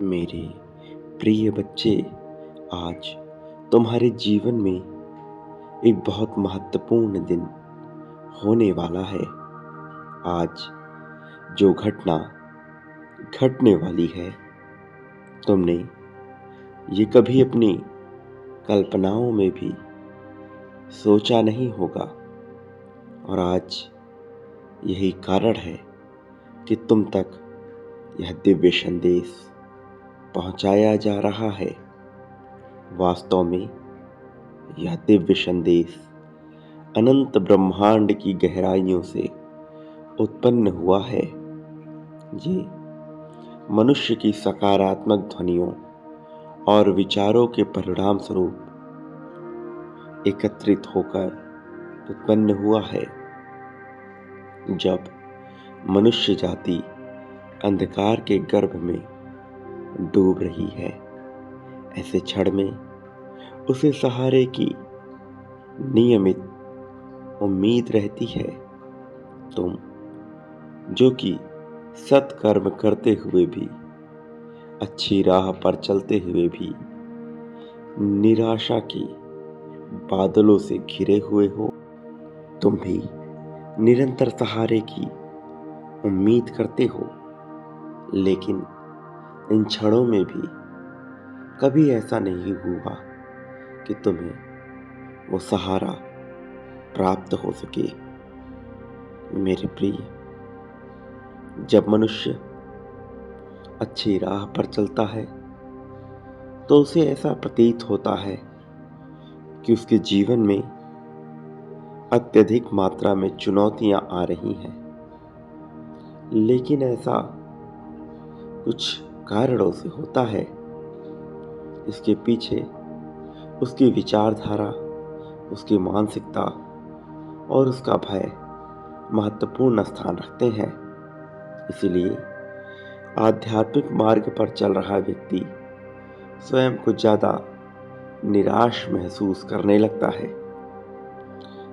मेरे प्रिय बच्चे, आज तुम्हारे जीवन में एक बहुत महत्वपूर्ण दिन होने वाला है। आज जो घटना घटने वाली है, तुमने ये कभी अपनी कल्पनाओं में भी सोचा नहीं होगा। और आज यही कारण है कि तुम तक यह दिव्य संदेश पहुंचाया जा रहा है। वास्तव में यह दिव्य संदेश अनंत ब्रह्मांड की गहराइयों से उत्पन्न हुआ है। ये मनुष्य की सकारात्मक ध्वनियों और विचारों के परिणाम स्वरूप एकत्रित होकर उत्पन्न हुआ है। जब मनुष्य जाति अंधकार के गर्भ में डूब रही है, ऐसे क्षण में उसे सहारे की नियमित उम्मीद रहती है। तुम जो कि सत्कर्म करते हुए भी, अच्छी राह पर चलते हुए भी निराशा की बादलों से घिरे हुए हो, तुम भी निरंतर सहारे की उम्मीद करते हो। लेकिन इन क्षणों में भी कभी ऐसा नहीं हुआ कि तुम्हें वो सहारा प्राप्त हो सके। मेरे प्रिय, जब मनुष्य अच्छी राह पर चलता है तो उसे ऐसा प्रतीत होता है कि उसके जीवन में अत्यधिक मात्रा में चुनौतियां आ रही हैं। लेकिन ऐसा कुछ कारणों से होता है। इसके पीछे उसकी विचारधारा, उसकी मानसिकता और उसका भय महत्वपूर्ण स्थान रखते हैं। इसीलिए आध्यात्मिक मार्ग पर चल रहा व्यक्ति स्वयं को ज्यादा निराश महसूस करने लगता है।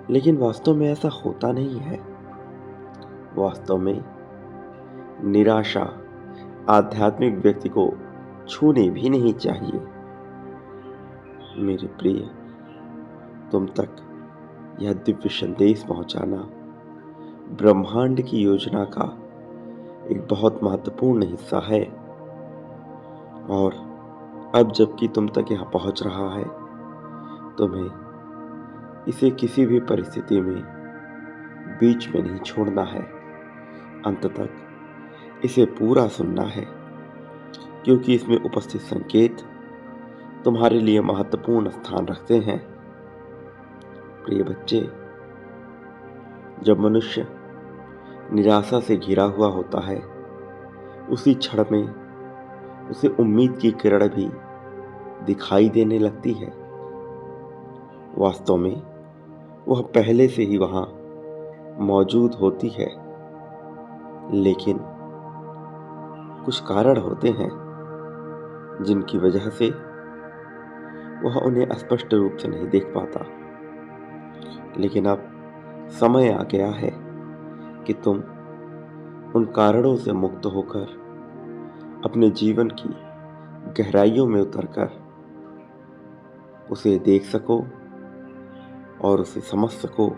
लेकिन वास्तव में ऐसा होता नहीं है। वास्तव में निराशा आध्यात्मिक व्यक्ति को छूनी भी नहीं चाहिए। मेरे प्रिय, तुम तक यह दिव्य संदेश पहुंचाना ब्रह्मांड की योजना का एक बहुत महत्वपूर्ण हिस्सा है। और अब जबकि तुम तक यह पहुंच रहा है, तुम्हें इसे किसी भी परिस्थिति में बीच में नहीं छोड़ना है। अंत तक इसे पूरा सुनना है, क्योंकि इसमें उपस्थित संकेत तुम्हारे लिए महत्वपूर्ण स्थान रखते हैं। प्रिय बच्चे, जब मनुष्य निराशा से घिरा हुआ होता है, उसी क्षण में उसे उम्मीद की किरण भी दिखाई देने लगती है। वास्तव में वह पहले से ही वहां मौजूद होती है, लेकिन कुछ कारण होते हैं जिनकी वजह से वह उन्हें स्पष्ट रूप से नहीं देख पाता। लेकिन अब समय आ गया है कि तुम उन कारणों से मुक्त होकर अपने जीवन की गहराइयों में उतरकर उसे देख सको और उसे समझ सको।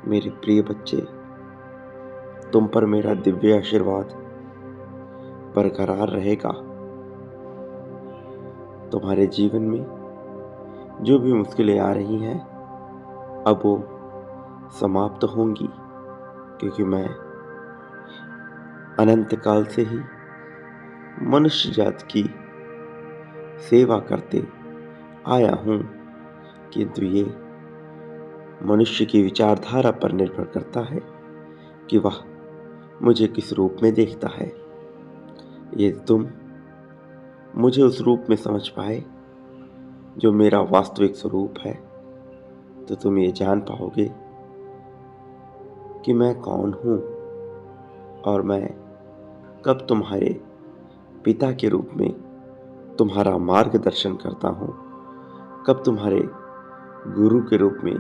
मेरे प्रिय बच्चे, तुम पर मेरा दिव्य आशीर्वाद बरकरार रहेगा। तुम्हारे जीवन में जो भी मुश्किलें आ रही हैं, अब वो समाप्त होंगी, क्योंकि मैं अनंत काल से ही मनुष्य जाति की सेवा करते आया हूं। किंतु ये मनुष्य की विचारधारा पर निर्भर करता है कि वह मुझे किस रूप में देखता है। यदि तुम मुझे उस रूप में समझ पाए जो मेरा वास्तविक स्वरूप है, तो तुम ये जान पाओगे कि मैं कौन हूं और मैं कब तुम्हारे पिता के रूप में तुम्हारा मार्गदर्शन करता हूं, कब तुम्हारे गुरु के रूप में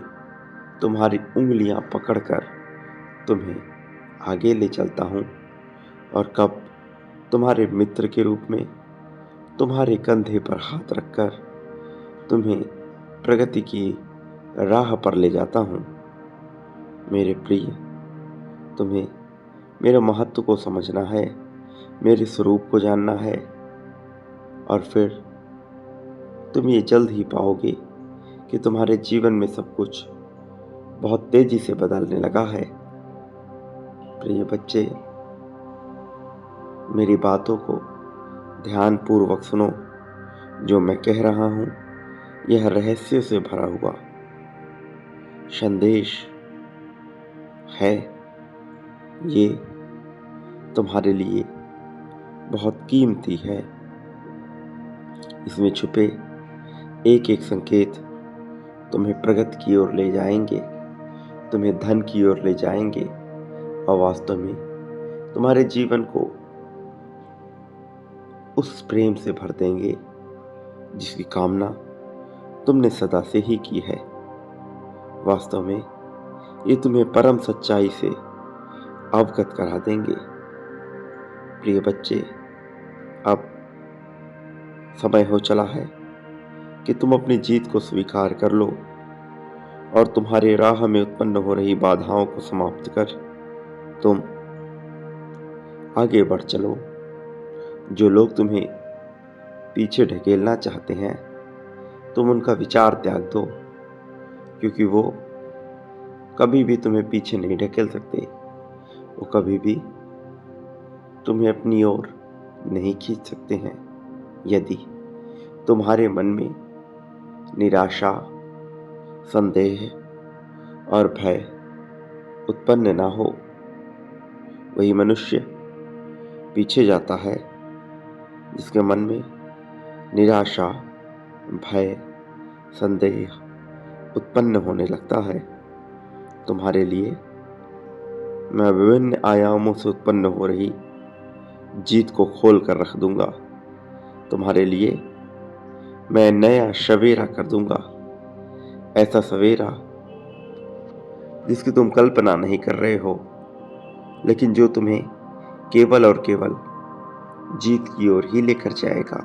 तुम्हारी उंगलियां पकड़कर तुम्हें आगे ले चलता हूं, और कब तुम्हारे मित्र के रूप में तुम्हारे कंधे पर हाथ रखकर तुम्हें प्रगति की राह पर ले जाता हूँ। मेरे प्रिय, तुम्हें मेरे महत्व को समझना है, मेरे स्वरूप को जानना है, और फिर तुम ये जल्द ही पाओगे कि तुम्हारे जीवन में सब कुछ बहुत तेजी से बदलने लगा है। प्रिय बच्चे, मेरी बातों को ध्यानपूर्वक सुनो। जो मैं कह रहा हूँ यह रहस्य से भरा हुआ संदेश है। ये तुम्हारे लिए बहुत कीमती है। इसमें छुपे एक एक संकेत तुम्हें प्रगति की ओर ले जाएंगे, तुम्हें धन की ओर ले जाएंगे, और वास्तव में तुम्हारे जीवन को उस प्रेम से भर देंगे जिसकी कामना तुमने सदा से ही की है। वास्तव में ये तुम्हें परम सच्चाई से अवगत करा देंगे। प्रिय बच्चे, अब समय हो चला है कि तुम अपनी जीत को स्वीकार कर लो और तुम्हारे राह में उत्पन्न हो रही बाधाओं को समाप्त कर तुम आगे बढ़ चलो। जो लोग तुम्हें पीछे ढकेलना चाहते हैं, तुम उनका विचार त्याग दो, क्योंकि वो कभी भी तुम्हें पीछे नहीं ढकेल सकते। वो कभी भी तुम्हें अपनी ओर नहीं खींच सकते हैं। यदि तुम्हारे मन में निराशा, संदेह और भय उत्पन्न ना हो, वही मनुष्य पीछे जाता है जिसके मन में निराशा, भय, संदेह उत्पन्न होने लगता है। तुम्हारे लिए मैं विभिन्न आयामों से उत्पन्न हो रही जीत को खोल कर रख दूंगा। तुम्हारे लिए मैं नया सवेरा कर दूंगा, ऐसा सवेरा जिसकी तुम कल्पना नहीं कर रहे हो, लेकिन जो तुम्हें केवल और केवल जीत की ओर ही लेकर जाएगा।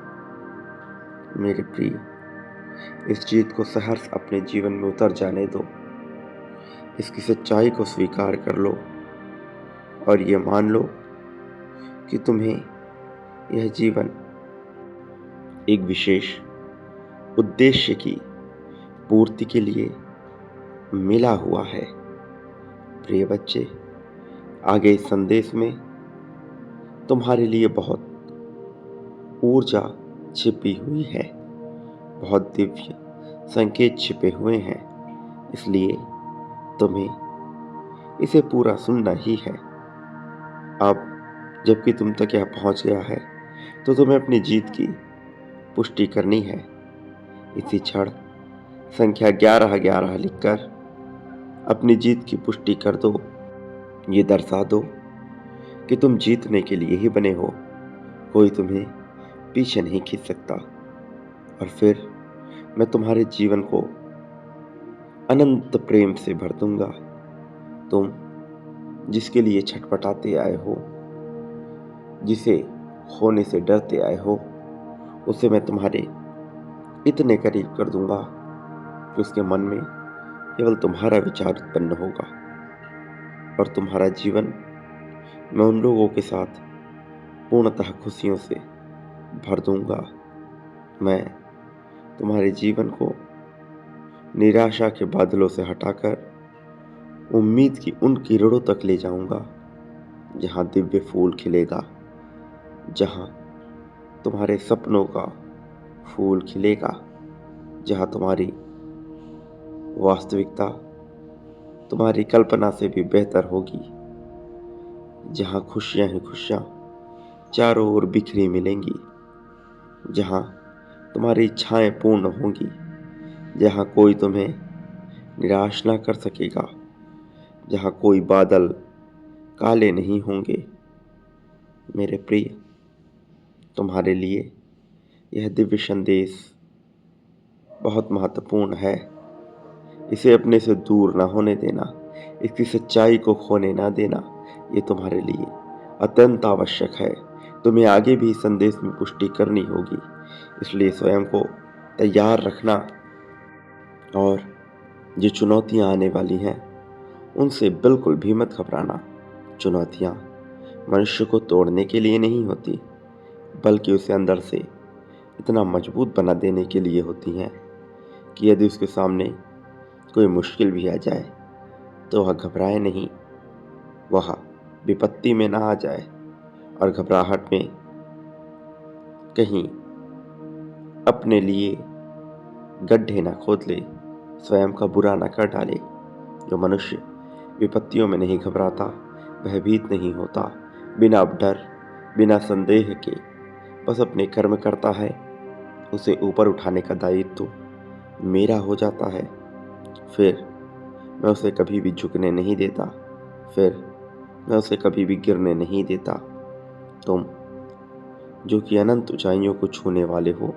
मेरे प्रिय, इस जीत को सहर्ष अपने जीवन में उतर जाने दो। इसकी सच्चाई को स्वीकार कर लो और ये मान लो कि तुम्हें यह जीवन एक विशेष उद्देश्य की पूर्ति के लिए मिला हुआ है। प्रिय बच्चे, आगे इस संदेश में तुम्हारे लिए बहुत ऊर्जा छिपी हुई है, बहुत दिव्य संकेत छिपे हुए हैं, इसलिए तुम्हें इसे पूरा सुनना ही है। अब जबकि तुम तक यह पहुंच गया है, तो तुम्हें अपनी जीत की पुष्टि करनी है। इसी क्षण संख्या 1111 लिखकर अपनी जीत की पुष्टि कर दो। ये दर्शा दो कि तुम जीतने के लिए ही बने हो, कोई तुम्हें पीछे नहीं खींच सकता। और फिर मैं तुम्हारे जीवन को अनंत प्रेम से भर दूंगा। तुम जिसके लिए छटपटाते आए हो, जिसे खोने से डरते आए हो, उसे मैं तुम्हारे इतने करीब कर दूंगा कि उसके मन में केवल तुम्हारा विचार उत्पन्न होगा, और तुम्हारा जीवन मैं उन लोगों के साथ पूर्णतः खुशियों से भर दूंगा। मैं तुम्हारे जीवन को निराशा के बादलों से हटाकर उम्मीद की उन किरणों तक ले जाऊंगा जहां दिव्य फूल खिलेगा, जहां तुम्हारे सपनों का फूल खिलेगा, जहां तुम्हारी वास्तविकता तुम्हारी कल्पना से भी बेहतर होगी, जहां खुशियां ही खुशियां चारों ओर बिखरी मिलेंगी, जहां तुम्हारी इच्छाएं पूर्ण होंगी, जहां कोई तुम्हें निराश ना कर सकेगा, जहां कोई बादल काले नहीं होंगे। मेरे प्रिय, तुम्हारे लिए यह दिव्य संदेश बहुत महत्वपूर्ण है। इसे अपने से दूर ना होने देना, इसकी सच्चाई को खोने ना देना। ये तुम्हारे लिए अत्यंत आवश्यक है। तुम्हें आगे भी इस संदेश में पुष्टि करनी होगी, इसलिए स्वयं को तैयार रखना और जो चुनौतियां आने वाली हैं उनसे बिल्कुल भी मत घबराना। चुनौतियां मनुष्य को तोड़ने के लिए नहीं होती, बल्कि उसे अंदर से इतना मजबूत बना देने के लिए होती हैं कि यदि उसके सामने कोई मुश्किल भी आ जाए तो वह घबराए नहीं, वह विपत्ति में ना आ जाए और घबराहट में कहीं अपने लिए गड्ढे ना खोद ले, स्वयं का बुरा ना कर डाले। जो मनुष्य विपत्तियों में नहीं घबराता, भयभीत नहीं होता, बिना डर बिना संदेह के बस अपने कर्म करता है, उसे ऊपर उठाने का दायित्व मेरा हो जाता है। फिर मैं उसे कभी भी झुकने नहीं देता, फिर मैं उसे कभी भी गिरने नहीं देता। तुम जो कि अनंत ऊंचाइयों को छूने वाले हो,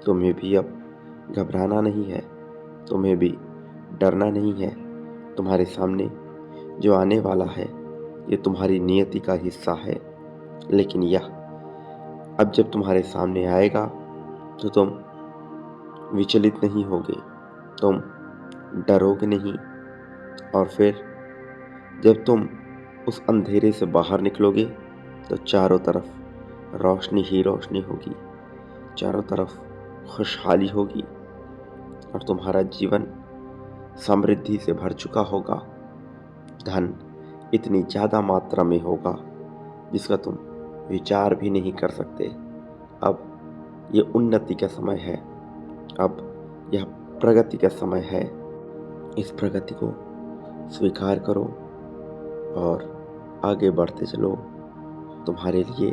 तुम्हें भी अब घबराना नहीं है, तुम्हें भी डरना नहीं है। तुम्हारे सामने जो आने वाला है ये तुम्हारी नियति का हिस्सा है, लेकिन यह अब जब तुम्हारे सामने आएगा तो तुम विचलित नहीं होगे, तुम डरोगे नहीं। और फिर जब तुम उस अंधेरे से बाहर निकलोगे तो चारों तरफ रोशनी ही रोशनी होगी, चारों तरफ खुशहाली होगी और तुम्हारा जीवन समृद्धि से भर चुका होगा। धन इतनी ज़्यादा मात्रा में होगा जिसका तुम विचार भी नहीं कर सकते। अब ये उन्नति का समय है, अब यह प्रगति का समय है। इस प्रगति को स्वीकार करो और आगे बढ़ते चलो। तुम्हारे लिए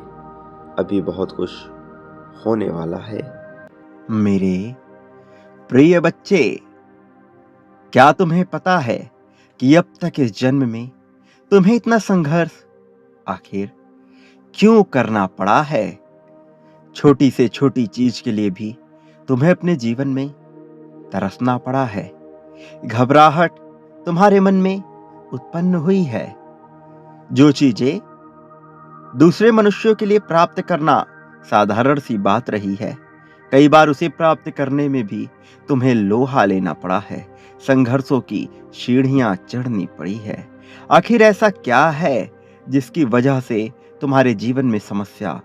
अभी बहुत कुछ होने वाला है। मेरे प्रिय बच्चे, क्या तुम्हें पता है कि अब तक इस जन्म में तुम्हें इतना संघर्ष आखिर क्यों करना पड़ा है? छोटी से छोटी चीज के लिए भी तुम्हें अपने जीवन में तरसना पड़ा है। घबराहट तुम्हारे मन में उत्पन्न हुई है। जो चीजें दूसरे मनुष्यों के लिए प्राप्त करना साधारण सी बात रही है, कई बार उसे प्राप्त करने में भी तुम्हें लोहा लेना पड़ा है, संघर्षों की सीढ़ियां चढ़नी पड़ी है। आखिर ऐसा क्या है जिसकी वजह से तुम्हारे जीवन में समस्या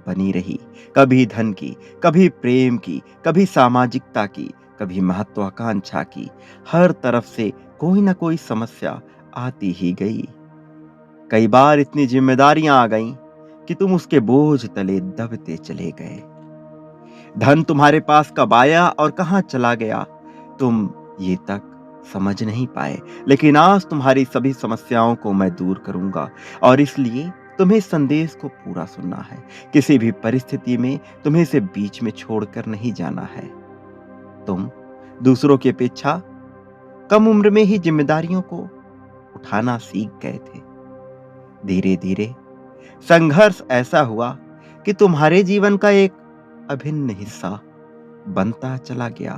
बनी रही? कभी धन की, कभी प्रेम की, कभी सामाजिकता की, कभी महत्वाकांक्षा की। हर तरफ से कोई ना कोई समस्या आती ही गई। कई बार इतनी जिम्मेदारियां आ गईं कि तुम उसके बोझ तले दबते चले गए। धन तुम्हारे पास कब आया और कहां चला गया तुम ये तक समझ नहीं पाए, लेकिन आज तुम्हारी सभी समस्याओं को मैं दूर करूंगा और इसलिए तुम्हें इस संदेश को पूरा सुनना है। किसी भी परिस्थिति में तुम्हें इसे बीच में छोड़कर नहीं जाना है। तुम दूसरों की अपेक्षा कम उम्र में ही जिम्मेदारियों को उठाना सीख गए थे। धीरे धीरे संघर्ष ऐसा हुआ कि तुम्हारे जीवन का एक अभिन्न हिस्सा बनता चला गया।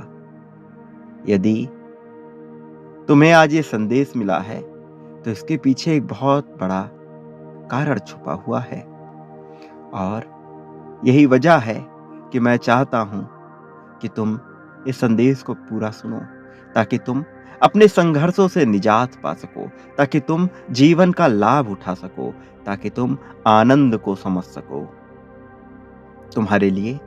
यदि तुम्हें आज ये संदेश मिला है तो इसके पीछे एक बहुत बड़ा कारण छुपा हुआ है और यही वजह है कि मैं चाहता हूं कि तुम इस संदेश को पूरा सुनो, ताकि तुम अपने संघर्षों से निजात पा सको, ताकि तुम जीवन का लाभ उठा सको, ताकि तुम आनंद को समझ सको। तुम्हारे लिए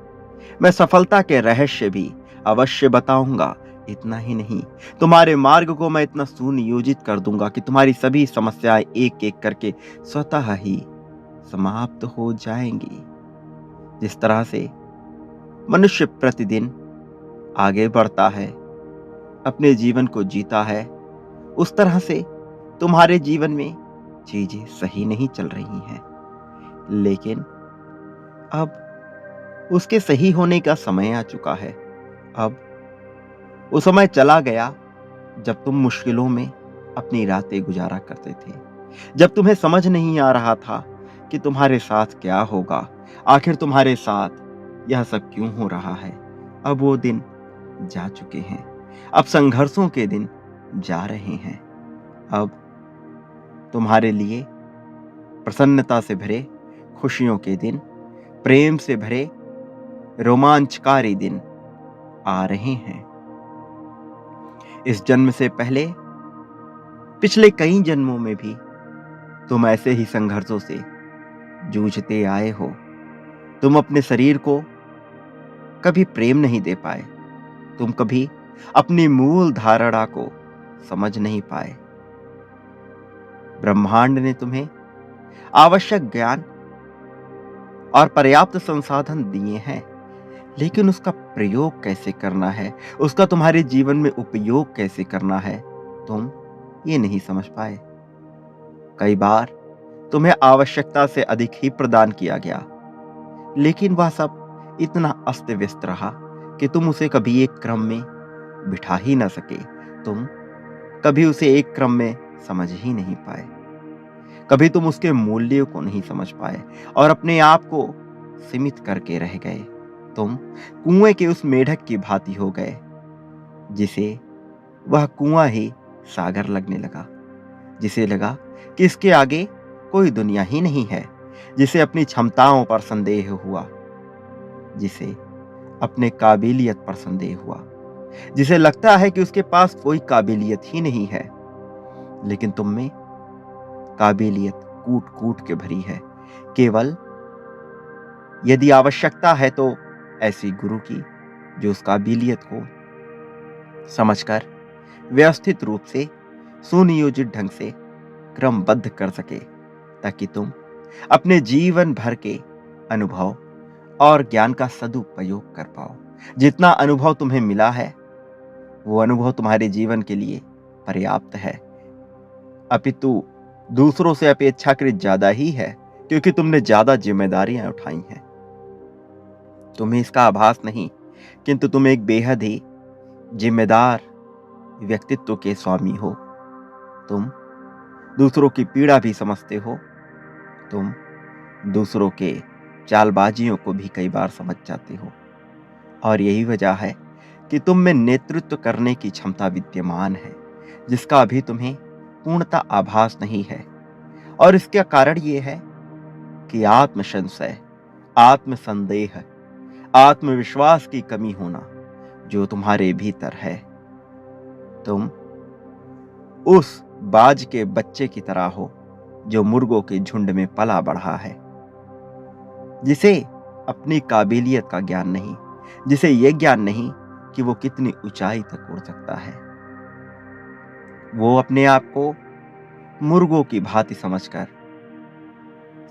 मैं सफलता के रहस्य भी अवश्य बताऊंगा। इतना ही नहीं, तुम्हारे मार्ग को मैं इतना सुनियोजित कर दूंगा कि तुम्हारी सभी समस्याएं एक एक करके स्वतः ही समाप्त हो जाएंगी। जिस तरह से मनुष्य प्रतिदिन आगे बढ़ता है, अपने जीवन को जीता है, उस तरह से तुम्हारे जीवन में चीजें सही नहीं चल रही हैं। लेकिन अब उसके सही होने का समय आ चुका है। अब वो समय चला गया जब तुम मुश्किलों में अपनी रातें गुजारा करते थे, जब तुम्हें समझ नहीं आ रहा था कि तुम्हारे साथ क्या होगा, आखिर तुम्हारे साथ यह सब क्यों हो रहा है। अब वो दिन जा चुके हैं, अब संघर्षों के दिन जा रहे हैं। अब तुम्हारे लिए प्रसन्नता से भरे खुशियों के दिन, प्रेम से भरे रोमांचकारी दिन आ रहे हैं। इस जन्म से पहले पिछले कई जन्मों में भी तुम ऐसे ही संघर्षों से जूझते आए हो। तुम अपने शरीर को कभी प्रेम नहीं दे पाए, तुम कभी अपनी मूल धारणा को समझ नहीं पाए। ब्रह्मांड ने तुम्हें आवश्यक ज्ञान और पर्याप्त संसाधन दिए हैं, लेकिन उसका प्रयोग कैसे करना है, उसका तुम्हारे जीवन में उपयोग कैसे करना है, तुम ये नहीं समझ पाए। कई बार तुम्हें आवश्यकता से अधिक ही प्रदान किया गया, लेकिन वह सब इतना अस्त व्यस्त रहा कि तुम उसे कभी एक क्रम में बिठा ही ना सके। तुम कभी उसे एक क्रम में समझ ही नहीं पाए। कभी तुम उसके मूल्य को नहीं समझ पाए और अपने आप को सीमित करके रह गए। तुम कुएं के उस मेढक की भांति हो गए जिसे वह कुआं ही सागर लगने लगा, जिसे लगा कि इसके आगे कोई दुनिया ही नहीं है, जिसे अपनी क्षमताओं पर संदेह हुआ, जिसे अपने काबिलियत पर संदेह हुआ, जिसे लगता है कि उसके पास कोई काबिलियत ही नहीं है। लेकिन तुम में काबिलियत कूट कूट के भरी है। केवल यदि आवश्यकता है तो ऐसी गुरु की जो उस काबिलियत को समझकर व्यवस्थित रूप से सुनियोजित ढंग से क्रमबद्ध कर सके, ताकि तुम अपने जीवन भर के अनुभव और ज्ञान का सदुपयोग कर पाओ। जितना अनुभव तुम्हें मिला है वो अनुभव तुम्हारे जीवन के लिए पर्याप्त है, अपितु दूसरों से अपेक्षाकृत ज्यादा ही है, क्योंकि तुमने ज्यादा जिम्मेदारियां उठाई हैं। तुम्हें इसका आभास नहीं, किंतु तुम एक बेहद ही जिम्मेदार व्यक्तित्व के स्वामी हो। तुम दूसरों की पीड़ा भी समझते हो। तुम दूसरों के चालबाजियों को भी कई बार समझ जाते हो, और यही वजह है कि तुम में नेतृत्व करने की क्षमता विद्यमान है, जिसका अभी तुम्हें पूर्णता आभास नहीं है। और इसका कारण यह है कि आत्मसंशय, आत्मसंदेह, आत्मविश्वास की कमी होना जो तुम्हारे भीतर है। तुम उस बाज के बच्चे की तरह हो जो मुर्गों के झुंड में पला बढ़ा है, जिसे अपनी काबिलियत का ज्ञान नहीं, जिसे यह ज्ञान नहीं कि वो कितनी ऊंचाई तक उड़ सकता है। वो अपने आप को मुर्गों की भांति समझकर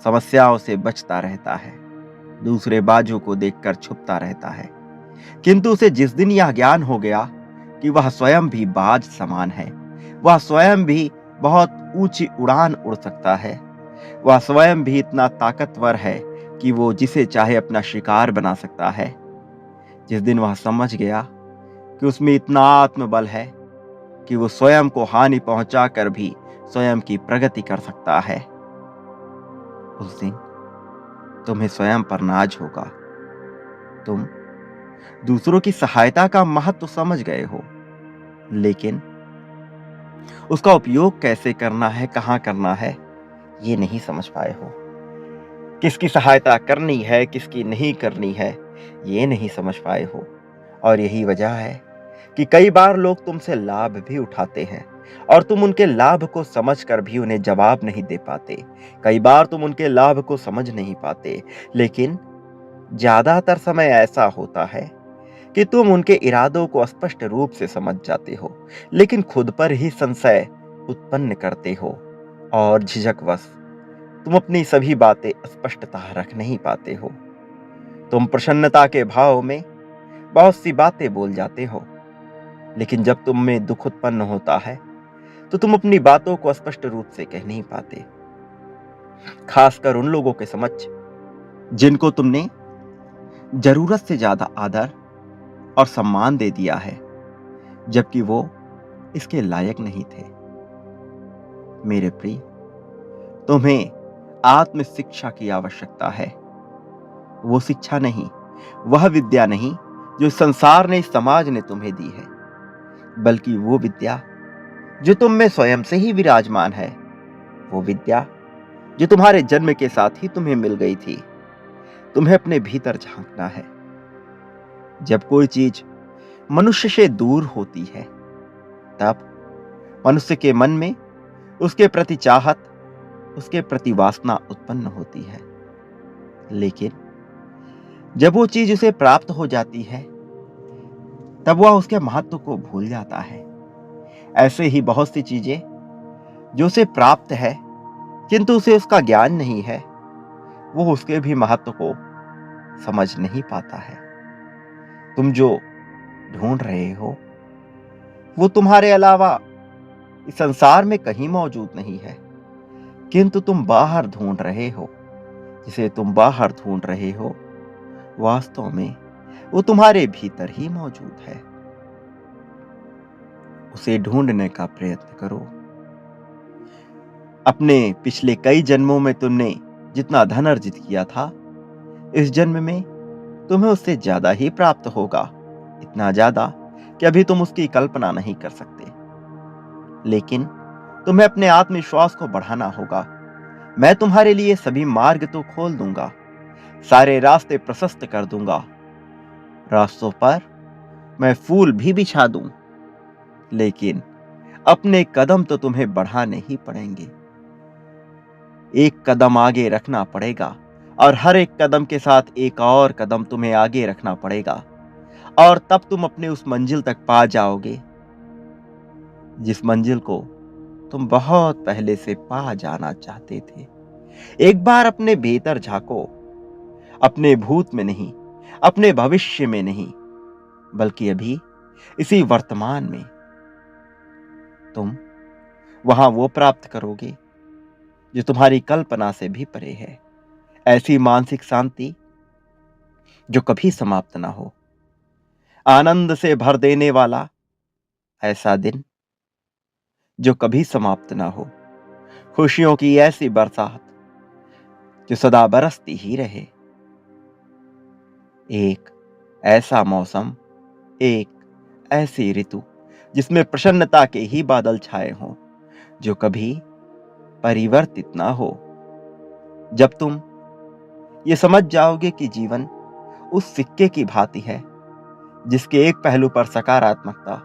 समस्याओं से बचता रहता है, दूसरे बाजों को देखकर छुपता रहता है। किंतु उसे जिस दिन यह ज्ञान हो गया कि वह स्वयं भी बाज समान है, वह स्वयं भी बहुत ऊंची उड़ान उड़ सकता है, वह स्वयं भी इतना ताकतवर है कि वो जिसे चाहे अपना शिकार बना सकता है, जिस दिन वह समझ गया कि उसमें इतना आत्मबल है कि वो स्वयं को हानि पहुंचाकर भी स्वयं की प्रगति कर सकता है, उस दिन तुम्हें स्वयं पर नाज होगा। तुम दूसरों की सहायता का महत्व समझ गए हो, लेकिन उसका उपयोग कैसे करना है, कहां करना है, ये नहीं समझ पाए हो। किसकी सहायता करनी है, किसकी नहीं करनी है, ये नहीं समझ पाए हो। और यही वजह है कि कई बार लोग तुमसे लाभ भी उठाते हैं और तुम उनके लाभ को समझकर भी उन्हें जवाब नहीं दे पाते। कई बार तुम उनके लाभ को समझ नहीं पाते, लेकिन ज्यादातर समय ऐसा होता है कि तुम उनके इरादों को स्पष्ट रूप से समझ जाते हो, लेकिन खुद पर ही संशय उत्पन्न करते हो और झिझकवश तुम अपनी सभी बातें स्पष्टतः रख नहीं पाते हो। तुम प्रसन्नता के भाव में बहुत सी बातें बोल जाते हो, लेकिन जब तुम में दुख उत्पन्न होता है तो तुम अपनी बातों को स्पष्ट रूप से कह नहीं पाते, खासकर उन लोगों के समक्ष जिनको तुमने जरूरत से ज्यादा आदर और सम्मान दे दिया है, जबकि वो इसके लायक नहीं थे। मेरे प्रिय, तुम्हें आत्म शिक्षा की आवश्यकता है। वो शिक्षा नहीं, वह विद्या नहीं जो संसार ने, समाज ने तुम्हें दी है, बल्कि वो विद्या जो तुम में स्वयं से ही विराजमान है। वो विद्या जो तुम्हारे जन्म के साथ ही तुम्हें मिल गई थी। तुम्हें अपने भीतर झांकना है। जब कोई चीज मनुष्य से दूर होती है, तब मनुष्य के मन में उसके प्रति चाहत, उसके प्रति वासना उत्पन्न होती है। लेकिन जब वो चीज उसे प्राप्त हो जाती है, तब वह उसके महत्व को भूल जाता है। ऐसे ही बहुत सी चीजें जो उसे प्राप्त है, किंतु उसे उसका ज्ञान नहीं है, वो उसके भी महत्व को समझ नहीं पाता है। तुम जो ढूंढ रहे हो, वो तुम्हारे अलावा इस संसार में कहीं मौजूद नहीं है, किंतु तुम बाहर ढूंढ रहे हो। जिसे तुम बाहर ढूंढ रहे हो, वास्तव में वो तुम्हारे भीतर ही मौजूद है। उसे ढूंढने का प्रयत्न करो। अपने पिछले कई जन्मों में तुमने जितना धन अर्जित किया था, इस जन्म में तुम्हें उससे ज्यादा ही प्राप्त होगा। इतना ज्यादा कि अभी तुम उसकी कल्पना नहीं कर सकते। लेकिन तुम्हें अपने आत्मविश्वास को बढ़ाना होगा। मैं तुम्हारे लिए सभी मार्ग तो खोल दूंगा, सारे रास्ते प्रशस्त कर दूंगा, रास्तों पर मैं फूल भी बिछा दूं, लेकिन अपने कदम तो तुम्हें बढ़ाने ही पड़ेंगे। एक कदम आगे रखना पड़ेगा और हर एक कदम के साथ एक और कदम तुम्हें आगे रखना पड़ेगा, और तब तुम अपने उस मंजिल तक पा जाओगे जिस मंजिल को तुम बहुत पहले से पा जाना चाहते थे। एक बार अपने भीतर झांको, अपने भूत में नहीं, अपने भविष्य में नहीं, बल्कि अभी इसी वर्तमान में। तुम वहां वो प्राप्त करोगे जो तुम्हारी कल्पना से भी परे है। ऐसी मानसिक शांति जो कभी समाप्त ना हो, आनंद से भर देने वाला ऐसा दिन जो कभी समाप्त ना हो, खुशियों की ऐसी बरसात जो सदा बरसती ही रहे। एक ऐसा मौसम, एक ऐसी ऋतु जिसमें प्रसन्नता के ही बादल छाए हों, जो कभी परिवर्तित ना हो। जब तुम ये समझ जाओगे कि जीवन उस सिक्के की भांति है जिसके एक पहलू पर सकारात्मकता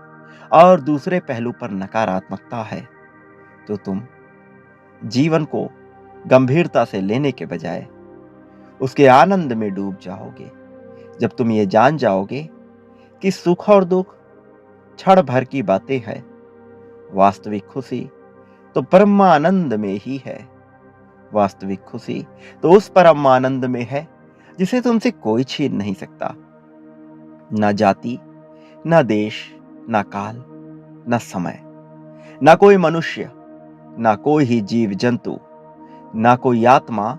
और दूसरे पहलू पर नकारात्मकता है, तो तुम जीवन को गंभीरता से लेने के बजाय उसके आनंद में डूब जाओगे। जब तुम ये जान जाओगे कि सुख और दुख क्षण भर की बातें हैं, वास्तविक खुशी तो परम आनंद में ही है। वास्तविक खुशी तो उस परम आनंद में है जिसे तुमसे कोई छीन नहीं सकता। ना जाति, ना देश, ना काल, ना समय, ना कोई मनुष्य, ना कोई ही जीव जंतु, ना कोई आत्मा,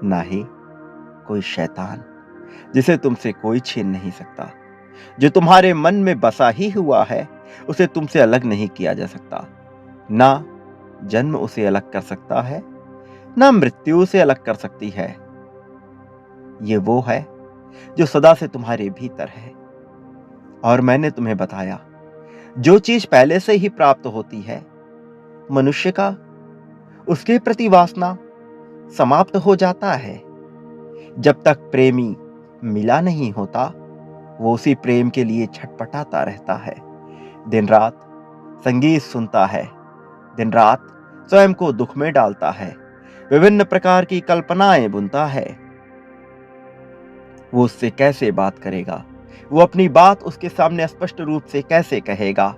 ना ही कोई शैतान, जिसे तुमसे कोई छीन नहीं सकता। जो तुम्हारे मन में बसा ही हुआ है, उसे तुमसे अलग नहीं किया जा सकता। ना जन्म उसे अलग कर सकता है, ना मृत्यु उसे अलग कर सकती है। ये वो है जो सदा से तुम्हारे भीतर है। और मैंने तुम्हें बताया, जो चीज पहले से ही प्राप्त होती है, मनुष्य का उसके प्रति वासना समाप्त हो जाता है। जब तक प्रेमी मिला नहीं होता, वो उसी प्रेम के लिए छटपटाता रहता है। दिन रात संगीत सुनता है, दिन रात स्वयं को दुख में डालता है, विभिन्न प्रकार की कल्पनाएं बुनता है। वो उससे कैसे बात करेगा, वो अपनी बात उसके सामने स्पष्ट रूप से कैसे कहेगा,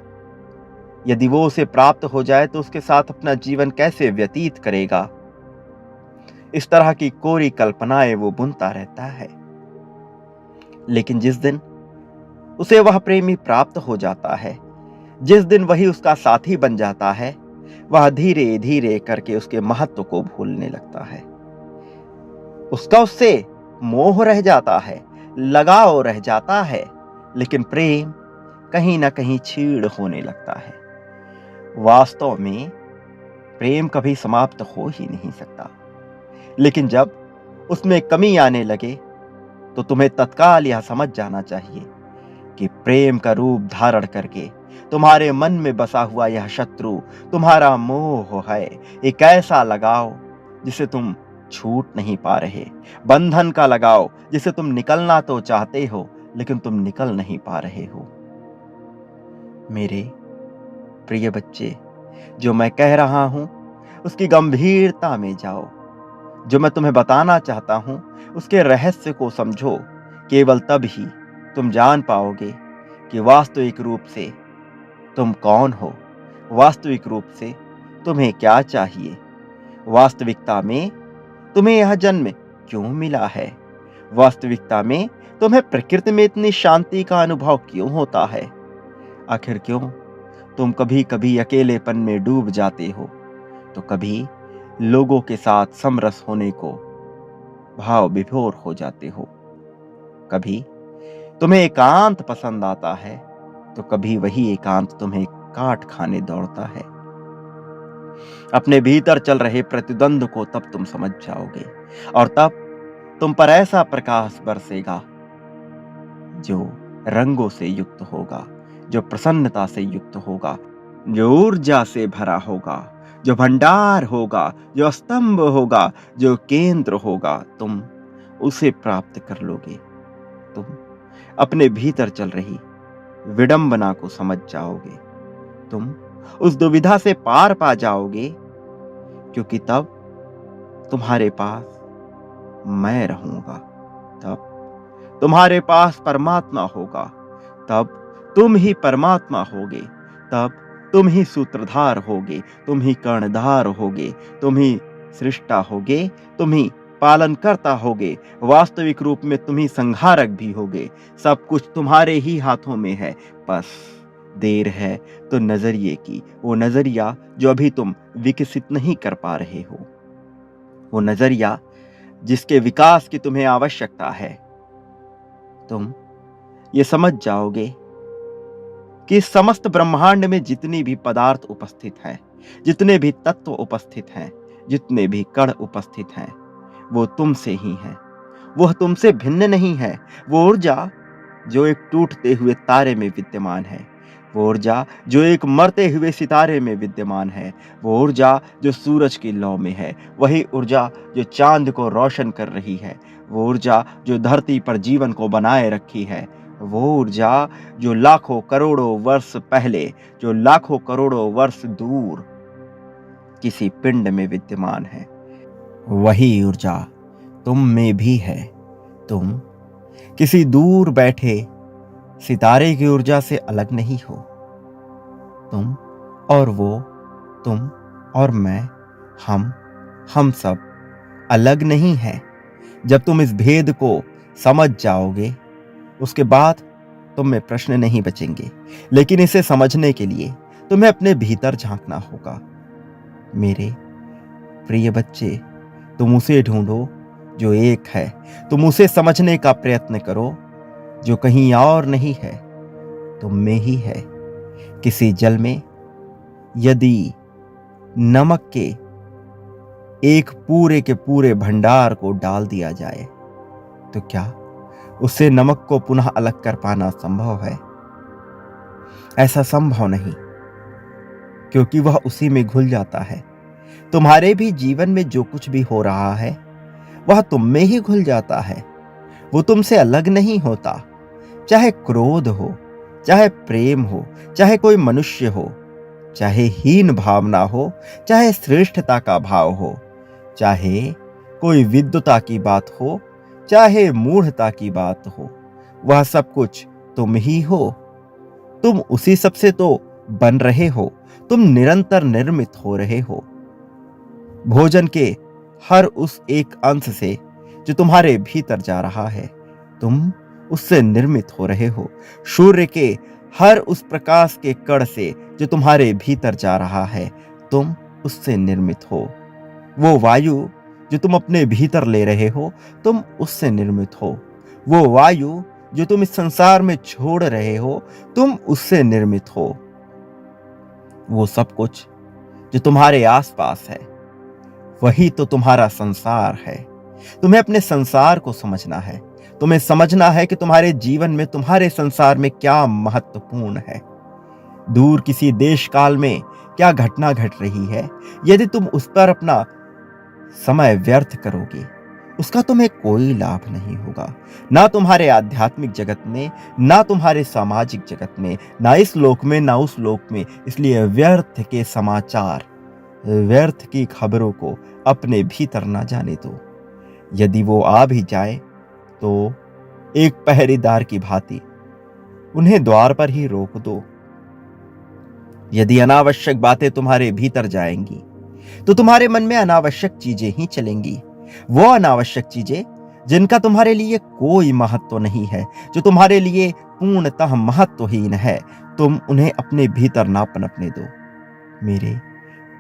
यदि वो उसे प्राप्त हो जाए तो उसके साथ अपना जीवन कैसे व्यतीत करेगा, इस तरह की कोरी कल्पनाएं वो बुनता रहता है। लेकिन जिस दिन उसे वह प्रेमी प्राप्त हो जाता है, जिस दिन वही उसका साथी बन जाता है, वह धीरे धीरे करके उसके महत्व को भूलने लगता है। उसका उससे मोह रह जाता है, लगाव रह जाता है, लेकिन प्रेम कहीं ना कहीं छीड़ होने लगता है। वास्तव में प्रेम कभी समाप्त हो ही नहीं सकता, लेकिन जब उसमें कमी आने लगे तो तुम्हें तत्काल यह समझ जाना चाहिए कि प्रेम का रूप धारण करके तुम्हारे मन में बसा हुआ यह शत्रु तुम्हारा मोह है। एक ऐसा लगाव जिसे तुम छूट नहीं पा रहे, बंधन का लगाव जिसे तुम निकलना तो चाहते हो लेकिन तुम निकल नहीं पा रहे हो। मेरे प्रिय बच्चे, जो मैं कह रहा हूं उसकी गंभीरता में जाओ। जो मैं तुम्हें बताना चाहता हूं उसके रहस्य को समझो। केवल तब ही तुम जान पाओगे कि वास्तविक रूप से तुम कौन हो, वास्तविक रूप से तुम्हें क्या चाहिए, वास्तविकता में तुम्हें यह जन्म क्यों मिला है, वास्तविकता में तुम्हें प्रकृति में इतनी शांति का अनुभव क्यों होता है, आखिर क्यों तुम कभी कभी अकेलेपन में डूब जाते हो तो कभी लोगों के साथ समरस होने को भाव विभोर हो जाते हो, कभी तुम्हें एकांत पसंद आता है तो कभी वही एकांत तुम्हें काट खाने दौड़ता है। अपने भीतर चल रहे प्रतिद्वंद को तब तुम समझ जाओगे और तब तुम पर ऐसा प्रकाश बरसेगा जो रंगों से युक्त होगा, जो प्रसन्नता से युक्त होगा, जो ऊर्जा से भरा होगा, जो भंडार होगा, जो स्तंभ होगा, जो केंद्र होगा, तुम उसे प्राप्त कर लोगे। तुम अपने भीतर चल रही विडंबना को समझ जाओगे, तुम उस दुविधा से पार पा जाओगे, क्योंकि तब तुम्हारे पास मैं रहूंगा, तब तुम्हारे पास परमात्मा होगा, तब तुम ही परमात्मा होगे, तब तुम ही सूत्रधार होगे, तुम ही कर्णधार होगे, तुम ही सृष्टा होगे, तुम ही पालनकर्ता होगे, वास्तविक रूप में तुम ही संहारक भी होगे। सब कुछ तुम्हारे ही हाथों में है, बस देर है तो नजरिए की, वो नजरिया जो अभी तुम विकसित नहीं कर पा रहे हो, वो नजरिया जिसके विकास की तुम्हें आवश्यकता है। तुम ये समझ जाओगे कि समस्त ब्रह्मांड में जितनी भी पदार्थ उपस्थित हैं, जितने भी तत्व उपस्थित हैं, जितने भी कण उपस्थित हैं, वो तुमसे ही हैं। वह तुमसे भिन्न नहीं है। वो ऊर्जा जो एक टूटते हुए तारे में विद्यमान है, वो ऊर्जा जो एक मरते हुए सितारे में विद्यमान है, वो ऊर्जा जो सूरज की लौ में है, वही ऊर्जा जो चांद को रोशन कर रही है, वो ऊर्जा जो धरती पर जीवन को बनाए रखी है, वो ऊर्जा जो लाखों करोड़ों वर्ष पहले, जो लाखों करोड़ों वर्ष दूर किसी पिंड में विद्यमान है, वही ऊर्जा तुम में भी है। तुम किसी दूर बैठे सितारे की ऊर्जा से अलग नहीं हो। तुम और वो, तुम और मैं, हम सब अलग नहीं हैं। जब तुम इस भेद को समझ जाओगे, उसके बाद तुम में प्रश्न नहीं बचेंगे, लेकिन इसे समझने के लिए तुम्हें अपने भीतर झांकना होगा। मेरे प्रिय बच्चे, तुम उसे ढूंढो जो एक है, तुम उसे समझने का प्रयत्न करो जो कहीं और नहीं है, तुम में ही है। किसी जल में यदि नमक के एक पूरे के पूरे भंडार को डाल दिया जाए तो क्या उससे नमक को पुनः अलग कर पाना संभव है? ऐसा संभव नहीं, क्योंकि वह उसी में घुल जाता है। तुम्हारे भी जीवन में जो कुछ भी हो रहा है वह तुम में ही घुल जाता है। वो तुमसे अलग नहीं होता। चाहे क्रोध हो, चाहे प्रेम हो, चाहे कोई मनुष्य हो, चाहे हीन भावना हो, चाहे श्रेष्ठता का भाव हो, चाहे कोई विद्वता की बात हो, चाहे मूढ़ता की बात हो, वह सब कुछ तुम ही हो। तुम उसी सबसे तो बन रहे हो। तुम निरंतर निर्मित हो रहे हो। भोजन के हर उस एक अंश से जो तुम्हारे भीतर जा रहा है, तुम उससे निर्मित हो रहे हो। सूर्य के हर उस प्रकाश के कण से जो तुम्हारे भीतर जा रहा है, तुम उससे निर्मित हो। वो वायु जो तुम अपने भीतर ले रहे हो, तुम उससे निर्मित हो। वो वायु जो तुम इस संसार में छोड़ रहे हो, तुम उससे निर्मित हो। वो सब कुछ जो तुम्हारे आसपास है, वही तो तुम्हारा संसार है। तुम्हें अपने संसार को समझना है। तुम्हें समझना है कि तुम्हारे जीवन में, तुम्हारे संसार में क्या महत्वपूर्ण है। दूर किसी देश काल में क्या घटना घट रही है, यदि तुम उस पर अपना समय व्यर्थ करोगे उसका तुम्हें कोई लाभ नहीं होगा, ना तुम्हारे आध्यात्मिक जगत में, ना तुम्हारे सामाजिक जगत में, ना इस लोक में, ना उस लोक में। इसलिए व्यर्थ के समाचार, व्यर्थ की खबरों को अपने भीतर ना जाने दो। यदि वो आ भी जाए तो एक पहरेदार की भांति उन्हें द्वार पर ही रोक दो। यदि अनावश्यक बातें तुम्हारे भीतर जाएंगी तो तुम्हारे मन में अनावश्यक चीजें ही चलेंगी। वो अनावश्यक चीजें जिनका तुम्हारे लिए कोई महत्व नहीं है, जो तुम्हारे लिए पूर्णतः महत्वहीन है, तुम उन्हें अपने भीतर ना पनपने दो। मेरे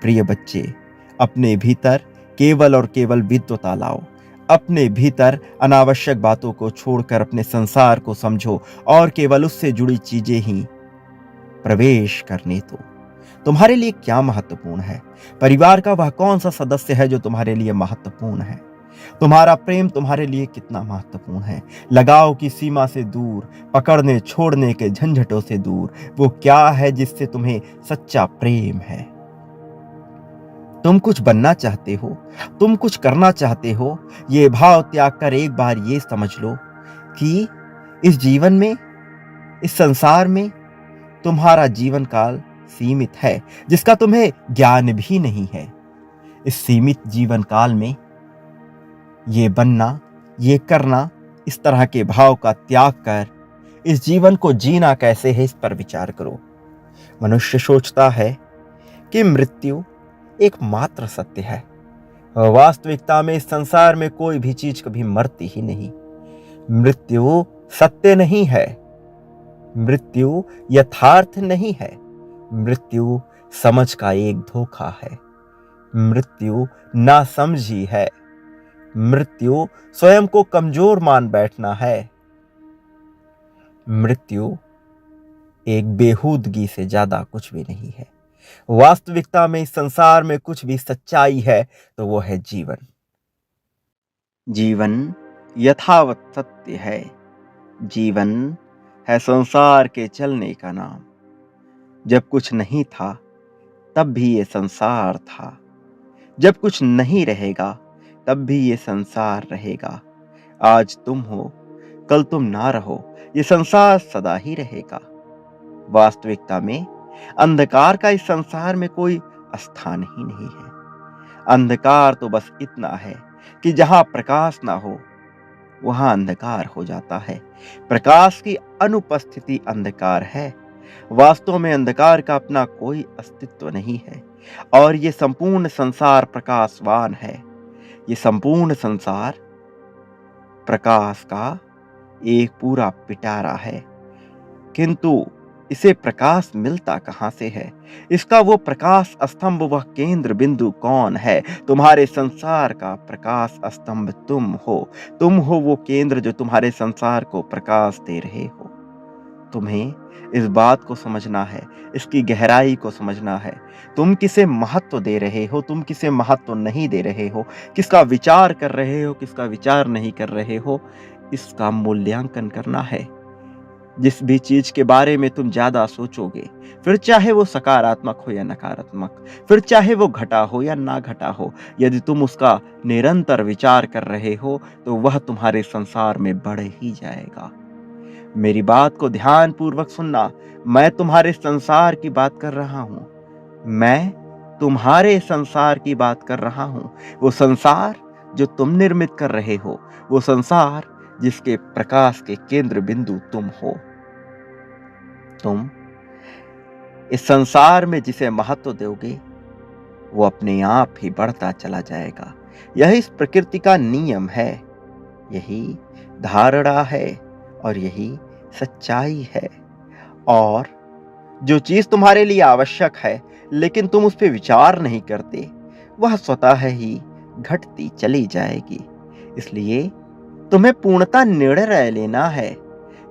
प्रिय बच्चे, अपने भीतर केवल और केवल विद्वता लाओ। अपने भीतर अनावश्यक बातों को छोड़कर अपने संसार को समझो और केवल उससे जुड़ी चीजें ही प्रवेश करने दो। तुम्हारे लिए क्या महत्वपूर्ण है? परिवार का वह कौन सा सदस्य है जो तुम्हारे लिए महत्वपूर्ण है? तुम्हारा प्रेम तुम्हारे लिए कितना महत्वपूर्ण है? लगाव की सीमा से दूर, पकड़ने छोड़ने के झंझटों से दूर, वो क्या है जिससे तुम्हें सच्चा प्रेम है? तुम कुछ बनना चाहते हो, तुम कुछ करना चाहते हो, ये भाव त्याग कर एक बार ये समझ लो कि इस जीवन में, इस संसार में तुम्हारा जीवन काल सीमित है, जिसका तुम्हें ज्ञान भी नहीं है। इस सीमित जीवन काल में ये बनना, ये करना, इस तरह के भाव का त्याग कर इस जीवन को जीना कैसे है, इस पर विचार करो। मनुष्य सोचता है कि मृत्यु एकमात्र सत्य है। वास्तविकता में इस संसार में कोई भी चीज कभी मरती ही नहीं। मृत्यु सत्य नहीं है, मृत्यु यथार्थ नहीं है, मृत्यु समझ का एक धोखा है, मृत्यु नासमझी है, मृत्यु स्वयं को कमजोर मान बैठना है, मृत्यु एक बेहूदगी से ज्यादा कुछ भी नहीं है। वास्तविकता में इस संसार में कुछ भी सच्चाई है तो वो है जीवन। जीवन यथावत सत्य है। जीवन है संसार के चलने का नाम। जब कुछ नहीं था तब भी ये संसार था, जब कुछ नहीं रहेगा तब भी ये संसार रहेगा। आज तुम हो, कल तुम ना रहो, ये संसार सदा ही रहेगा। वास्तविकता में अंधकार का इस संसार में कोई स्थान ही नहीं है। अंधकार तो बस इतना है कि जहां प्रकाश ना हो वहां अंधकार हो जाता है। प्रकाश की अनुपस्थिति अंधकार है। वास्तव में अंधकार का अपना कोई अस्तित्व नहीं है और ये संपूर्ण संसार प्रकाशवान है। ये संपूर्ण संसार प्रकाश का एक पूरा पिटारा है, किंतु इसे प्रकाश मिलता कहां से है? इसका वो प्रकाश स्तंभ, वह केंद्र बिंदु कौन है? तुम्हारे संसार का प्रकाश स्तंभ तुम हो। तुम हो वो केंद्र जो तुम्हारे संसार को प्रकाश दे रहे हो। तुम्हें इस बात को समझना है, इसकी गहराई को समझना है। तुम किसे महत्व दे रहे हो, तुम किसे महत्व नहीं दे रहे हो, किसका विचार कर रहे हो, किसका विचार नहीं कर रहे हो, इसका मूल्यांकन करना है। जिस भी चीज के बारे में तुम ज्यादा सोचोगे, फिर चाहे वो सकारात्मक हो या नकारात्मक, फिर चाहे वो घटा हो या ना घटा हो, यदि तुम उसका निरंतर विचार कर रहे हो तो वह तुम्हारे संसार में बढ़ ही जाएगा। मेरी बात को ध्यान पूर्वक सुनना। मैं तुम्हारे संसार की बात कर रहा हूं। मैं तुम्हारे संसार की बात कर रहा हूं। वो संसार जो तुम निर्मित कर रहे हो, वो संसार जिसके प्रकाश के केंद्र बिंदु तुम हो। तुम इस संसार में जिसे महत्व दोगे वो अपने आप ही बढ़ता चला जाएगा। यही इस प्रकृति का नियम है, यही धारणा है और यही सच्चाई है। और जो चीज तुम्हारे लिए आवश्यक है लेकिन तुम उस पर विचार नहीं करते, वह स्वतः ही घटती चली जाएगी। इसलिए तुम्हें पूर्णता निर्णय लेना है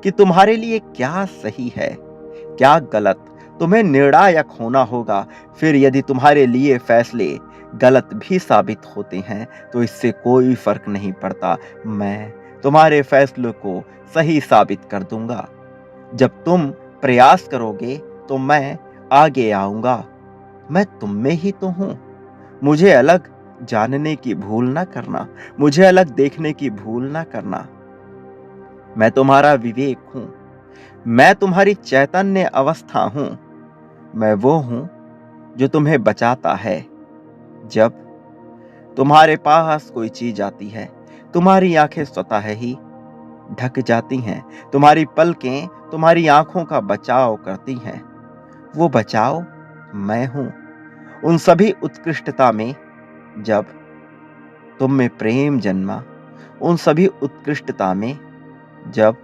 कि तुम्हारे लिए क्या सही है, क्या गलत। तुम्हें निर्णायक होना होगा। फिर यदि तुम्हारे लिए फैसले गलत भी साबित होते हैं तो इससे कोई फर्क नहीं पड़ता। मैं तुम्हारे फैसलों को सही साबित कर दूंगा। जब तुम प्रयास करोगे तो मैं आगे आऊंगा। मैं तुम में ही तो हूं, मुझे अलग जानने की भूल ना करना, मुझे अलग देखने की भूल ना करना। मैं तुम्हारा विवेक हूं, मैं तुम्हारी चैतन्य अवस्था हूं, मैं वो हूं जो तुम्हें बचाता है। जब तुम्हारे पास कोई चीज आती है, तुम्हारी आंखें स्वतः ही ढक जाती हैं, तुम्हारी पलकें तुम्हारी आंखों का बचाव करती हैं। वो बचाव मैं हूं। उन सभी उत्कृष्टता में जब तुम में प्रेम जन्मा, उन सभी उत्कृष्टता में जब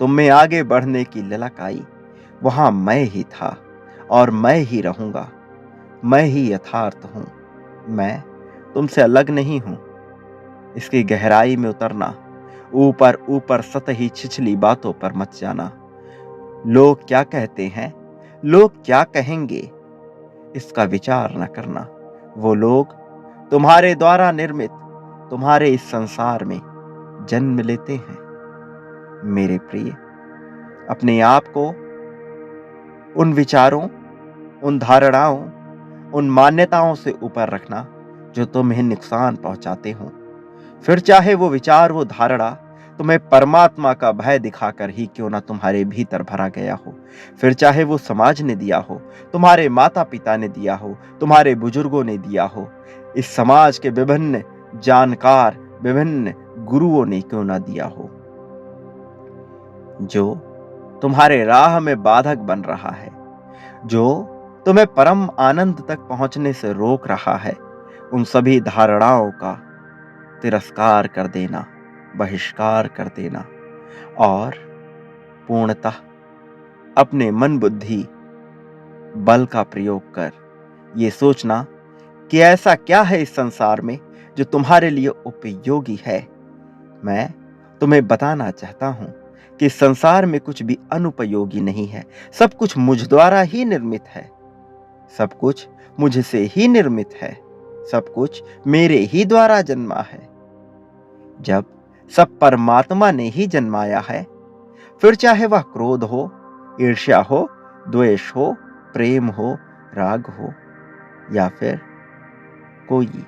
तुम में आगे बढ़ने की ललक आई, वहां मैं ही था और मैं ही रहूंगा। मैं ही यथार्थ हूं। मैं तुमसे अलग नहीं हूं। इसकी गहराई में उतरना, ऊपर ऊपर सतही छिछली बातों पर मत जाना। लोग क्या कहते हैं, लोग क्या कहेंगे, इसका विचार न करना। वो लोग तुम्हारे द्वारा निर्मित तुम्हारे इस संसार में जन्म लेते हैं। मेरे प्रिय, अपने आप को उन विचारों, उन धारणाओं, उन मान्यताओं से ऊपर रखना जो तुम्हें नुकसान पहुंचाते हो। फिर चाहे वो विचार, वो धारणा तुम्हें परमात्मा का भय दिखाकर ही क्यों ना तुम्हारे भीतर भरा गया हो। फिर चाहे वो समाज ने दिया हो, तुम्हारे माता पिता ने दिया हो, तुम्हारे बुजुर्गों ने दिया हो, इस समाज के विभिन्न जानकार, विभिन्न गुरुओं ने क्यों ना दिया हो, जो तुम्हारे राह में बाधक बन रहा है, जो तुम्हें परम आनंद तक पहुंचने से रोक रहा है, उन सभी धारणाओं का तिरस्कार कर देना, बहिष्कार कर देना और पूर्णतः अपने मन बुद्धि बल का प्रयोग कर ये सोचना कि ऐसा क्या है इस संसार में जो तुम्हारे लिए उपयोगी है। मैं तुम्हें बताना चाहता हूं कि इस संसार में कुछ भी अनुपयोगी नहीं है। सब कुछ मुझ द्वारा ही निर्मित है, सब कुछ मुझसे ही निर्मित है, सब कुछ मेरे ही द्वारा जन्मा है। जब सब परमात्मा ने ही जन्माया है, फिर चाहे वह क्रोध हो, ईर्ष्या हो, द्वेष हो, प्रेम हो, राग हो, या फिर कोई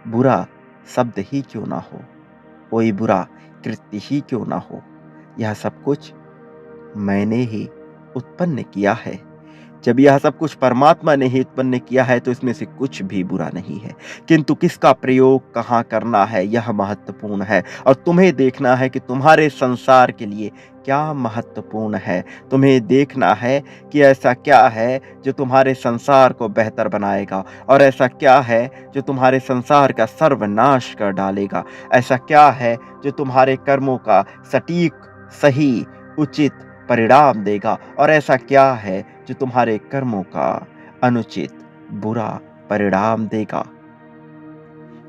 बुरा शब्द ही क्यों ना हो, कोई बुरा कृत्य ही क्यों ना हो, यह सब कुछ मैंने ही उत्पन्न किया है। जब यह सब कुछ परमात्मा ने ही उत्पन्न किया है तो इसमें से कुछ भी बुरा नहीं है, किंतु किसका प्रयोग कहाँ करना है यह महत्वपूर्ण है। और तुम्हें देखना है कि तुम्हारे संसार के लिए क्या महत्वपूर्ण है। तुम्हें देखना है कि ऐसा क्या है जो तुम्हारे संसार को बेहतर बनाएगा और ऐसा क्या है जो तुम्हारे संसार का सर्वनाश कर डालेगा। ऐसा क्या है जो तुम्हारे कर्मों का सटीक, सही, उचित परिणाम देगा और ऐसा क्या है जो तुम्हारे कर्मों का अनुचित, बुरा परिणाम देगा।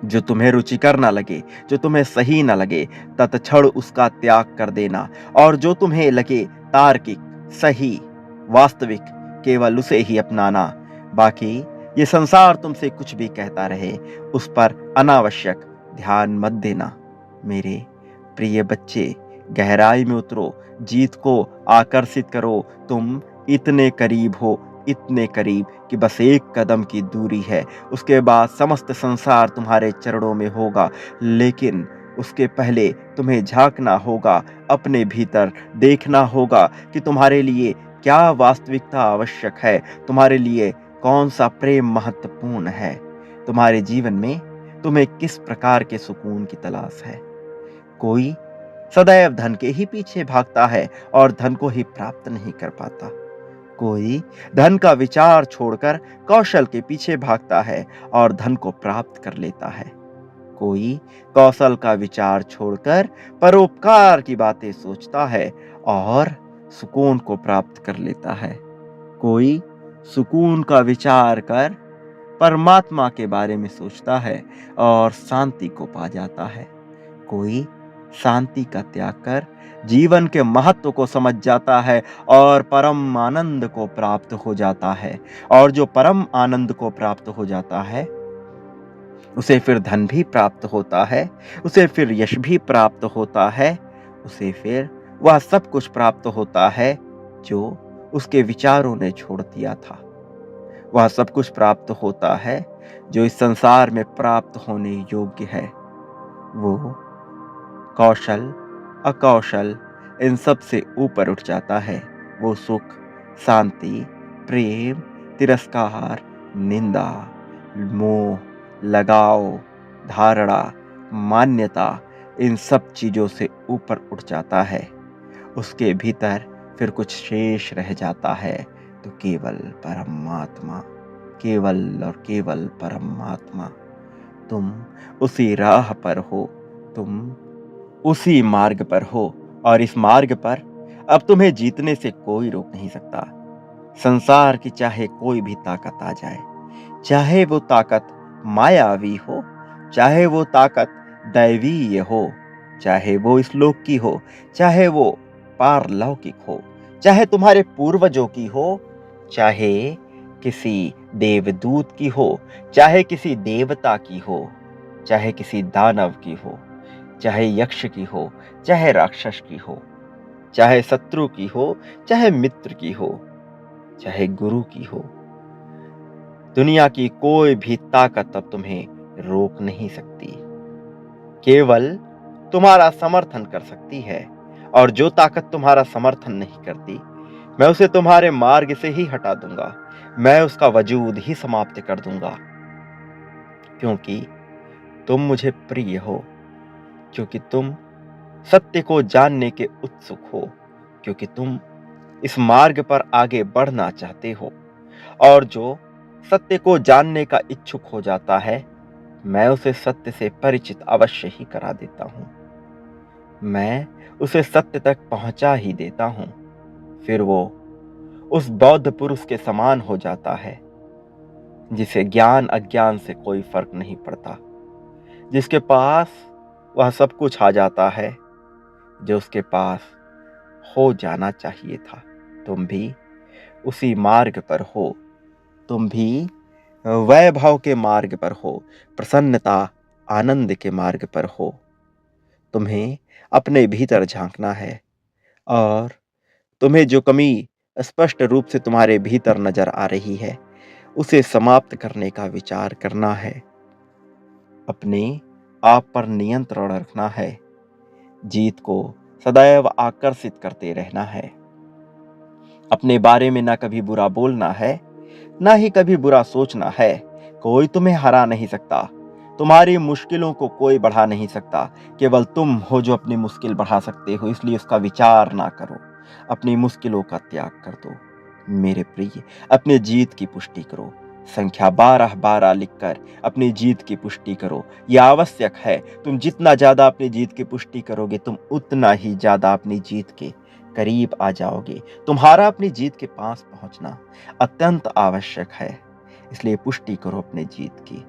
जो तुम्हें रुचिकर ना लगे, जो तुम्हें सही ना लगे, तत्क्षण उसका त्याग कर देना और जो तुम्हें लगे तार्किक, सही, वास्तविक, केवल उसे ही अपनाना। बाकी ये संसार तुमसे कुछ भी कहता रहे, उस पर अनावश्यक ध्यान मत देना। मेरे प्रिय बच्चे, गहराई में उतरो, जीत को आकर्षित करो। तुम इतने करीब हो, इतने करीब कि बस एक कदम की दूरी है। उसके बाद समस्त संसार तुम्हारे चरणों में होगा, लेकिन उसके पहले तुम्हें झांकना होगा, अपने भीतर देखना होगा कि तुम्हारे लिए क्या वास्तविकता आवश्यक है, तुम्हारे लिए कौन सा प्रेम महत्वपूर्ण है, तुम्हारे जीवन में तुम्हें किस प्रकार के सुकून की तलाश है। कोई सदैव धन के ही पीछे भागता है और धन को ही प्राप्त नहीं कर पाता। कोई धन का विचार छोड़कर कौशल के पीछे भागता है और धन को प्राप्त कर लेता है। कोई कौशल का विचार छोड़कर परोपकार की बातें सोचता है और सुकून को प्राप्त कर लेता है। कोई सुकून का विचार कर परमात्मा के बारे में सोचता है और शांति को पा जाता है। कोई शांति का त्याग कर जीवन के महत्व को समझ जाता है और परम आनंद को प्राप्त हो जाता है। और जो परम आनंद को प्राप्त हो जाता है, उसे फिर धन भी प्राप्त होता है, उसे फिर यश भी प्राप्त होता है, उसे फिर वह सब कुछ प्राप्त होता है जो उसके विचारों ने छोड़ दिया था। वह सब कुछ प्राप्त होता है जो इस संसार में प्राप्त होने योग्य है, वो कौशल अकौशल इन सब से ऊपर उठ जाता है। वो सुख, शांति, प्रेम, तिरस्कार, निंदा, मोह, लगाव, धारणा, मान्यता, इन सब चीजों से ऊपर उठ जाता है। उसके भीतर फिर कुछ शेष रह जाता है, तो केवल परमात्मा, केवल और केवल परमात्मा। तुम उसी राह पर हो, तुम उसी मार्ग पर हो, और इस मार्ग पर अब तुम्हें जीतने से कोई रोक नहीं सकता। संसार की चाहे कोई भी ताकत आ जाए, चाहे वो ताकत मायावी हो, चाहे वो ताकत दैवीय हो, चाहे वो इस लोक की हो, चाहे वो पारलौकिक हो, चाहे तुम्हारे पूर्वजों की हो, चाहे किसी देवदूत की हो, चाहे किसी देवता की हो, चाहे किसी दानव की हो, चाहे यक्ष की हो, चाहे राक्षस की हो, चाहे शत्रु की हो, चाहे मित्र की हो, चाहे गुरु की हो, दुनिया की कोई भी ताकत अब तुम्हें रोक नहीं सकती। केवल तुम्हारा समर्थन कर सकती है, और जो ताकत तुम्हारा समर्थन नहीं करती, मैं उसे तुम्हारे मार्ग से ही हटा दूंगा। मैं उसका वजूद ही समाप्त कर दूंगा, क्योंकि तुम मुझे प्रिय हो, क्योंकि तुम सत्य को जानने के उत्सुक हो, क्योंकि तुम इस मार्ग पर आगे बढ़ना चाहते हो। और जो सत्य को जानने का इच्छुक हो जाता है, मैं उसे सत्य से परिचित अवश्य ही करा देता हूं। मैं उसे सत्य तक पहुंचा ही देता हूं। फिर वो उस बौद्ध पुरुष के समान हो जाता है, जिसे ज्ञान अज्ञान से कोई फर्क नहीं पड़ता, जिसके पास वह सब कुछ आ जाता है जो उसके पास हो जाना चाहिए था। तुम भी उसी मार्ग पर हो, तुम भी वैभव के मार्ग पर हो, प्रसन्नता आनंद के मार्ग पर हो। तुम्हें अपने भीतर झांकना है, और तुम्हें जो कमी स्पष्ट रूप से तुम्हारे भीतर नजर आ रही है, उसे समाप्त करने का विचार करना है। अपने आप पर नियंत्रण रखना है। जीत को सदैव आकर्षित करते रहना है। अपने बारे में ना कभी बुरा बोलना है, ना ही कभी बुरा सोचना है। कोई तुम्हें हरा नहीं सकता, तुम्हारी मुश्किलों को कोई बढ़ा नहीं सकता। केवल तुम हो जो अपनी मुश्किल बढ़ा सकते हो, इसलिए उसका विचार ना करो। अपनी मुश्किलों का त्याग कर दो। मेरे प्रिय, अपने जीत की पुष्टि करो। संख्या 12-12 लिखकर अपनी जीत की पुष्टि करो। यह आवश्यक है। तुम जितना ज्यादा अपनी जीत की पुष्टि करोगे, तुम उतना ही ज्यादा अपनी जीत के करीब आ जाओगे। तुम्हारा अपनी जीत के पास पहुंचना अत्यंत आवश्यक है, इसलिए पुष्टि करो अपने जीत की।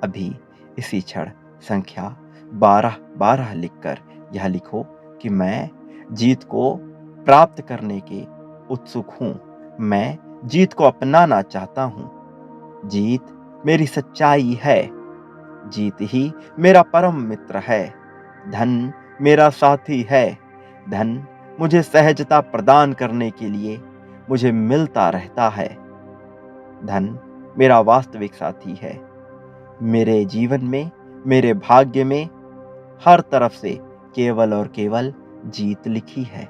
अभी इसी क्षण संख्या 12-12 लिखकर यह लिखो कि मैं जीत को प्राप्त करने के उत्सुक हूं। मैं जीत को अपनाना चाहता हूं। जीत मेरी सच्चाई है। जीत ही मेरा परम मित्र है। धन मेरा साथी है। धन मुझे सहजता प्रदान करने के लिए मुझे मिलता रहता है। धन मेरा वास्तविक साथी है। मेरे जीवन में, मेरे भाग्य में हर तरफ से केवल और केवल जीत लिखी है।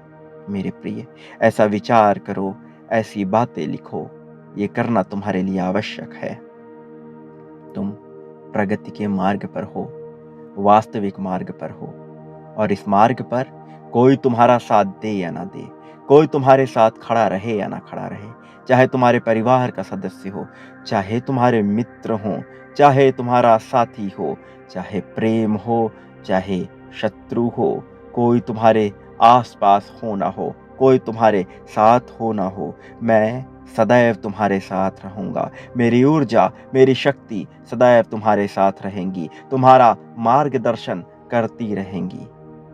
मेरे प्रिय, ऐसा विचार करो, ऐसी बातें लिखो। ये करना तुम्हारे लिए आवश्यक है। तुम प्रगति के मार्ग पर हो, वास्तविक मार्ग पर हो, और इस मार्ग पर कोई तुम्हारा साथ दे या ना दे, कोई तुम्हारे साथ खड़ा रहे या ना खड़ा रहे, चाहे तुम्हारे परिवार का सदस्य हो, चाहे तुम्हारे मित्र हो, चाहे तुम्हारा साथी हो, चाहे प्रेम हो, चाहे शत्रु हो, कोई तुम्हारे आसपास हो ना हो, कोई तुम्हारे साथ हो ना हो, मैं सदैव तुम्हारे साथ रहूंगा। मेरी ऊर्जा, मेरी शक्ति सदैव तुम्हारे साथ रहेंगी, तुम्हारा मार्गदर्शन करती रहेंगी।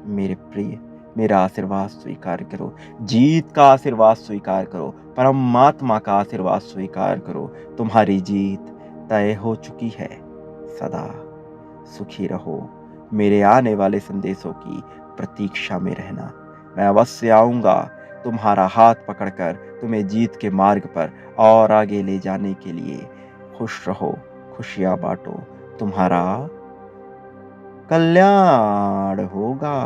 मेरे प्रिय, मेरा आशीर्वाद स्वीकार करो। जीत का आशीर्वाद स्वीकार करो। परमात्मा का आशीर्वाद स्वीकार करो। तुम्हारी जीत तय हो चुकी है। सदा सुखी रहो। मेरे आने वाले संदेशों की प्रतीक्षा में रहना। मैं अवश्य आऊंगा तुम्हारा हाथ पकड़कर तुम्हें जीत के मार्ग पर और आगे ले जाने के लिए। खुश रहो, खुशियां बांटो, तुम्हारा कल्याण होगा।